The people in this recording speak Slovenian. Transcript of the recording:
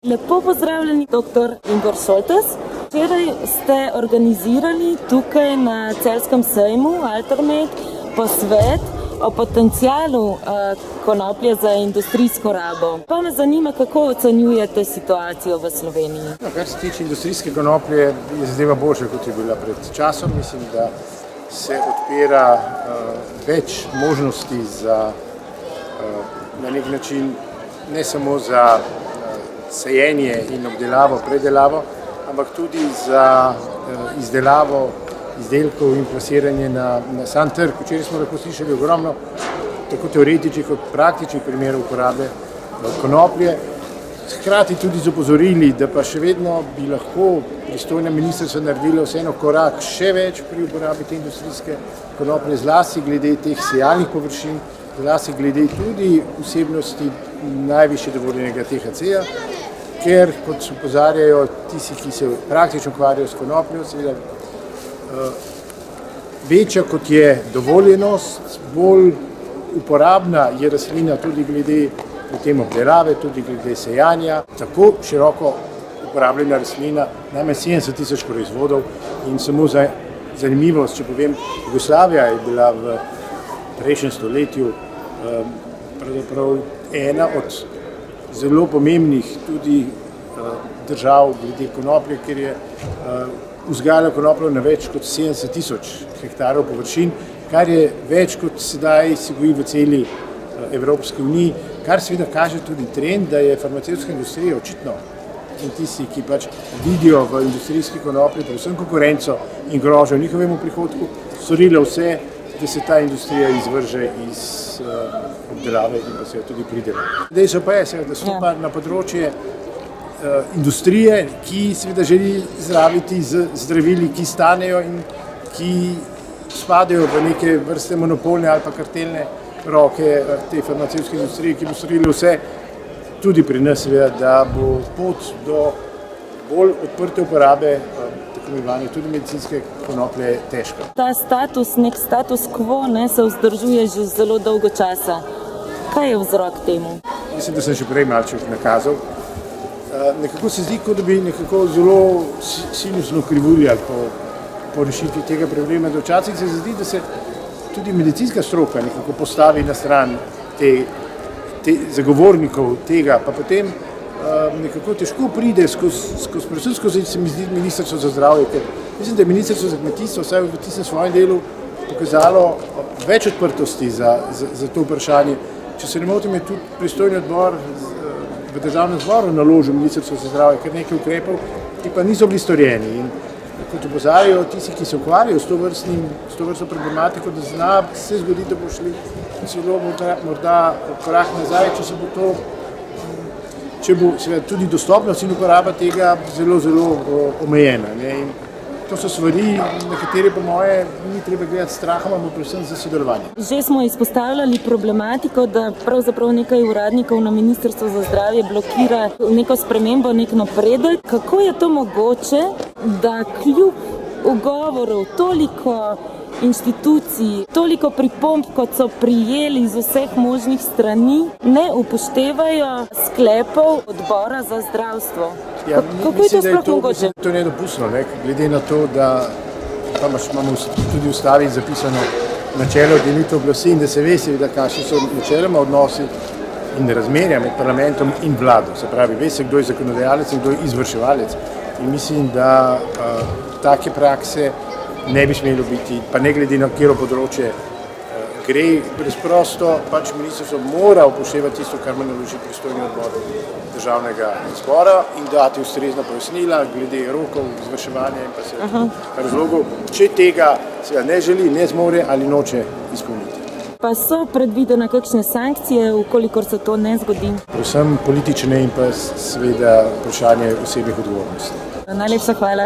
Lepo pozdravljeni, dr. Igor Šoltes. Včeraj ste organizirali tukaj na celjskem sejmu Altermed posvet o potencialu konoplje za industrijsko rabo. Pa me zanima, kako ocenjujete situacijo v Sloveniji? Kar se tiče industrijske konoplje, je zadeva boljša, kot je bila pred časom. Mislim, da se odpira več možnosti za na nek način ne samo za sajenje in obdelavo, predelavo, ampak tudi za izdelavo izdelkov in plasiranje na sam trg. Včeraj smo lahko slišali ogromno tako teoretičnih kot praktičnih primerov uporabe konoplje. Hkrati tudi z opozorili, da pa še vedno bi lahko pristojna ministrstva naredila vseeno korak še več pri uporabi te industrijske konoplje, zlasti glede teh sejalnih površin, zlasti glede tudi vsebnosti najvišje dovoljenega THC-ja, ker, kot se opozarjajo tisti, ki se praktično ukvarjajo s konopljo, seveda večja kot je dovoljenost, bolj uporabna je rastlina tudi glede potem obdelave, tudi glede sejanja. Tako široko uporabljena rastlina, najmanj 70 000 proizvodov in samo za zanimivost, če povem, Jugoslavija je bila v prejšnjem stoletju pravzaprav ena od zelo pomembnih tudi držav glede konoplje, ker je vzgajala konopljo na več kot 70 000 hektarov površin, kar je več kot sedaj se goji v celi Evropski uniji, kar seveda kaže tudi trend, da je farmacevtska industrija očitno in tisti, ki pač vidijo v industrijski konoplji predvsem konkurenco in grožnjo njihovemu prihodku, storila vse, da se ta industrija izvrže iz obdelave in pa se tudi pridelava. Dejstvo pa je, da stopa na področje industrije, ki seveda želi zdraviti z zdravili, ki stanejo in ki spadajo v neke vrste monopolne ali pa kartelne roke te farmacevtske industrije, ki bo storili vse, tudi pri nas seveda, da bo pot do bolj odprte uporabe tako imenovane tudi medicinske konoplje težka. Ta nek status quo se vzdržuje že zelo dolgo časa. Kaj je vzrok temu? Mislim, da sem že prej malček nakazal. Nekako se zdi, kot da bi nekako zelo sinusno krivulji ali po rešitvi tega problema. Včasih se zdi, da se tudi medicinska stroka nekako postavi na stran zagovornikov tega, pa potem nekako težko pride predvsem skozi, se mi zdi, Ministrstvo za zdravje, ker mislim, da je Ministrstvo za kmetijstvo vsaj v tistem svojem delu pokazalo več odprtosti za to vprašanje. Če se ne motim, je tudi pristojni odbor v državnem zboru naložil Ministrstvo za zdravje kar nekaj ukrepov, ki pa niso bili storjeni. In kot opozarjajo tisti, ki se ukvarjajo s to vrsto problematiko, da zna se zgoditi, da bo šli celo morda korak nazaj, če bo seveda tudi dostopnost in uporaba tega zelo, zelo omejena. In to so stvari, na katere po moje ni treba gledati strahom, ampak predvsem za sodelovanje. Že smo izpostavljali problematiko, da pravzaprav nekaj uradnikov na Ministrstvu za zdravje blokira neko spremembo, nek napredek. Kako je to mogoče, da kljub ugovorov toliko inštitucij, toliko pripomb, kot so prijeli iz vseh možnih strani, ne upoštevajo sklepov odbora za zdravstvo? Kako je to sploh mogoče? To je nedopustno, glede na to, da imamo tudi v ustavi zapisano načelo delitve oblasti in da se ve, da kakšni so načeloma odnosi in razmerja med parlamentom in vlado. Se pravi, ve se, kdo je zakonodajalec in kdo je izvrševalec. In mislim, da take prakse ne bi smelo biti, pa ne glede na katero področje gre, preprosto pač ministrstvo mora upoštevati tisto, kar mu naloži pristojni odbor državnega zbora in dati ustrezna pojasnila glede rokov, izvrševanja in pa seveda razlogov, če tega seveda ne želi, ne zmore ali noče izpolniti. Pa so predvidene kakšne sankcije, ukolikor se to ne zgodi? Predvsem politične in pa seveda vprašanje osebnih odgovornosti. Najlepša hvala.